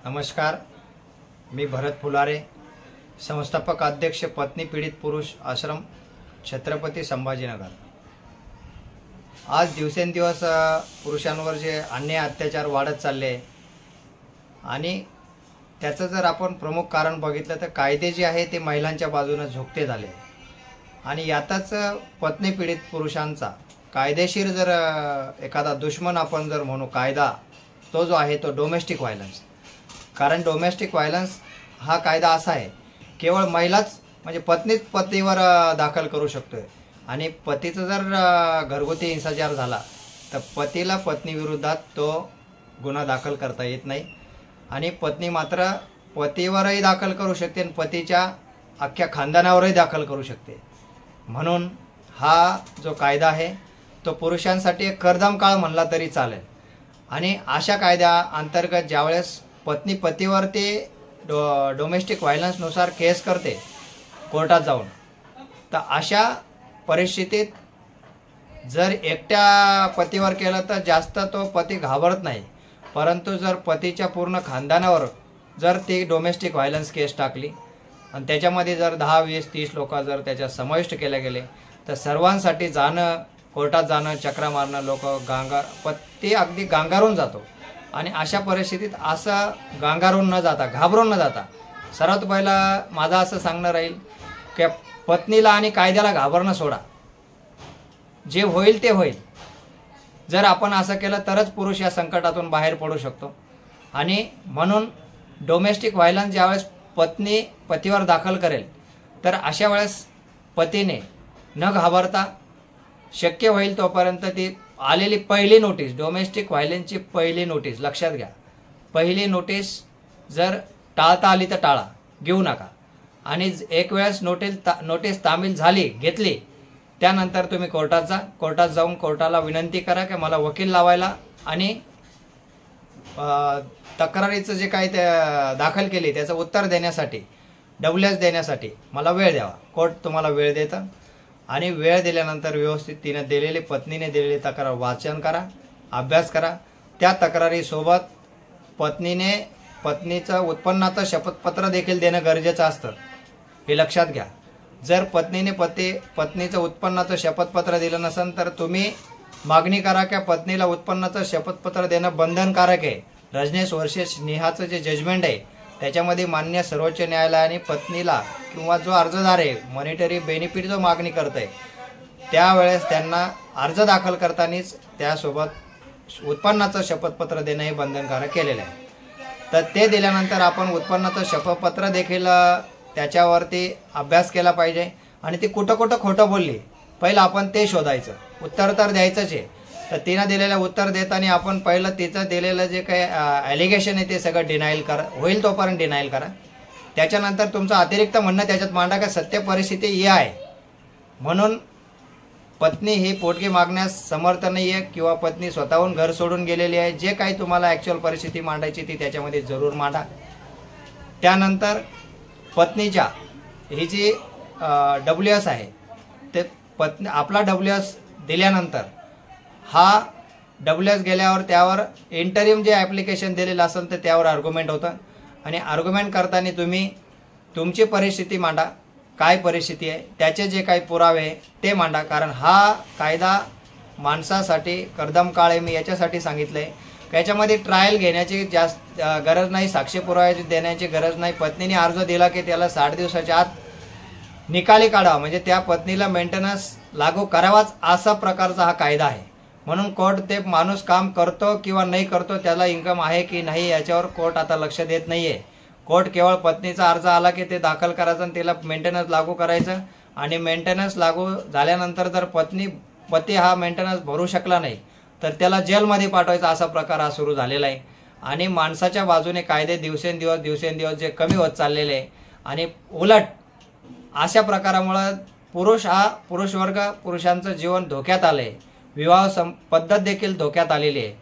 नमस्कार, मी भरत फुलारे, संस्थापक अध्यक्ष पत्नी पीडित पुरुष आश्रम, छत्रपती संभाजीनगर। आज दिवसेंदिवस पुरुषांवर जे अन्याय अत्याचार वाढत चालले आणि त्याचं जर आपण प्रमुख कारण बघितलं तर कायदे जे आहे ते महिलांच्या बाजूने झुकते झाले आणि यातच पत्नी पीडित पुरुषांचा कायदेशीर जर एखादा दुश्मन आपण जर म्हणू कायदा तो जो आहे तो डोमेस्टिक व्हायलन्स। कारण डोमेस्टिक व्हायलन्स हा कायदा असा आहे केवळ महिलाच म्हणजे पत्नीच पतीवर दाखल करू शकतोय आणि पतीचा जर घरगुती हिंसाचार झाला तर पतीला पत्नी विरोधात तो गुन्हा दाखल करता येत नाही आणि पत्नी मात्र पतीवरही दाखल करू शकते आणि पतीच्या अख्ख्या खानदानावरही दाखल करू शकते। म्हणून हा जो कायदा आहे तो पुरुषांसाठी एक करदम काळ म्हणला तरी चालेल आणि अशा कायद्या अंतर्गत ज्यावेळेस पत्नी पतीवर ते डोमेस्टिक व्हायलन्सनुसार केस करते कोर्टात जाऊन, तर अशा परिस्थितीत जर एकट्या पतीवर केलं तर जास्त तो पती घाबरत नाही, परंतु जर पतीच्या पूर्ण खानदानावर जर ती डोमेस्टिक व्हायलन्स केस टाकली आणि त्याच्यामध्ये जर 10, 20, 30 लोक जर त्याच्यात समाविष्ट केले गेले तर सर्वांसाठी जाणं, कोर्टात जाणं, चक्रा मारणं, लोक पती अगदी गांगारून जातो आणि अशा परिस्थितीत असं गांगारून न जाता, घाबरून न जाता, सर्वात पहिला माझं असं सांगणं राहील की पत्नीला आणि कायद्याला घाबरणं सोडा, जे होईल ते होईल। जर आपण असं केलं तरच पुरुष या संकटातून बाहेर पडू शकतो आणि म्हणून डोमेस्टिक व्हायलन्स ज्यावेळेस पत्नी पतीवर दाखल करेल तर अशा वेळेस पतीने न घाबरता शक्य होईल तोपर्यंत ती आलेली पहिली नोटीस, डोमेस्टिक व्हायलन्सची पहिली नोटीस लक्षात घ्या, पहिली नोटीस जर टाळता आली तर टाळा, घेऊ नका आणि एक वेळेस नोटीस तामील झाली, घेतली, त्यानंतर तुम्ही कोर्टात जा, कोर्टात जाऊन कोर्टाला विनंती करा की मला वकील लावायला आणि तक्रारीचं जे काही ते दाखल केली त्याचं उत्तर देण्यासाठी, WS देण्यासाठी मला वेळ द्यावा। कोर्ट तुम्हाला वेळ देतं आणि वेळ दिल्यानंतर व्यवस्थित पत्नीने दिलेली तक्रार वाचन करा, अभ्यास करा। त्या तक्रारीसोबत पत्नीचं उत्पन्नाचं शपथपत्र देखील देणं गरजेचं असतं, हे लक्षात घ्या। जर पत्नीचं उत्पन्नाचं शपथपत्र दिलं नसेल तर तुम्ही मागणी करा की पत्नीला उत्पन्नाचं शपथपत्र देणं बंधनकारक आहे। रजनीश वर्सेस नेहाचं जे जजमेंट आहे त्याच्यामध्ये मान्य सर्वोच्च न्यायालयाने पत्नीला किंवा जो अर्जदार आहे मॉनिटरी बेनिफिट जो मागणी करत आहे त्यावेळेस त्यांना अर्ज दाखल करतानाच त्यासोबत उत्पन्नाचं शपथपत्र देणं हे बंधनकारक केलेलं आहे। तर ते दिल्यानंतर आपण उत्पन्नाचं शपथपत्र देखील त्याच्यावरती अभ्यास केला पाहिजे आणि ती कुठं खोटं बोलली पहिलं आपण ते शोधायचं, उत्तर तर द्यायचंच आहे। तर तिनं दिलेलं उत्तर देताना आपण पहिलं तिचं दिलेलं जे काही ॲलिगेशन आहे ते सगळं डिनायल करा, होईल तोपर्यंत डिनायल करा। त्याच्यानंतर तुमचं अतिरिक्त म्हणणं त्याच्यात मांडा का सत्य परिस्थिती ही आहे म्हणून पत्नी ही पोटगी मागण्यास समर्थ नाही आहे किंवा पत्नी स्वतःहून घर सोडून गेलेली आहे, जे काही तुम्हाला ॲक्च्युअल परिस्थिती मांडायची ती त्याच्यामध्ये जरूर मांडा। त्यानंतर पत्नीच्या ही जी WS आहे ते आपला WS दिल्यानंतर हा WS गेल्यावर त्यावर इंटरिम जे ॲप्लिकेशन दिलेलं असेल तर त्यावर आर्ग्युमेंट होतं आणि आर्ग्युमेंट करताना तुम्ही तुमची परिस्थिती मांडा, काय परिस्थिती आहे त्याचे जे काही पुरावे ते मांडा। कारण हा कायदा माणसासाठी करदम काळ आहे, मी याच्यासाठी सांगितलं आहे की याच्यामध्ये ट्रायल घेण्याची जास्त गरज नाही, साक्षी पुरावे देण्याची गरज नाही। पत्नीने अर्ज दिला की त्याला 60 दिवसाच्या आत निकाली काढावा, म्हणजे त्या पत्नीला मेंटेनन्स लागू करावाच असा प्रकारचा हा कायदा आहे। म्हणून कोर्ट ते माणूस काम करतो किंवा नाही करतो, त्याला इन्कम आहे की नाही याच्यावर कोर्ट आता लक्ष देत नाही आहे। कोर्ट केवळ पत्नीचा अर्ज आला की ते दाखल करायचं आणि तिला मेंटेनन्स लागू करायचं आणि मेंटेनन्स लागू झाल्यानंतर जर पती हा मेंटेनन्स भरू शकला नाही तर त्याला जेलमध्ये पाठवायचा असा प्रकार हा सुरू झालेला आहे आणि माणसाच्या बाजूने कायदे दिवसेंदिवस जे कमी होत चाललेले आहे आणि उलट अशा प्रकारामुळं पुरुषांचं जीवन धोक्यात आलं आहे, विवाह पद्धत देखील धोक्यात आलेली आहे।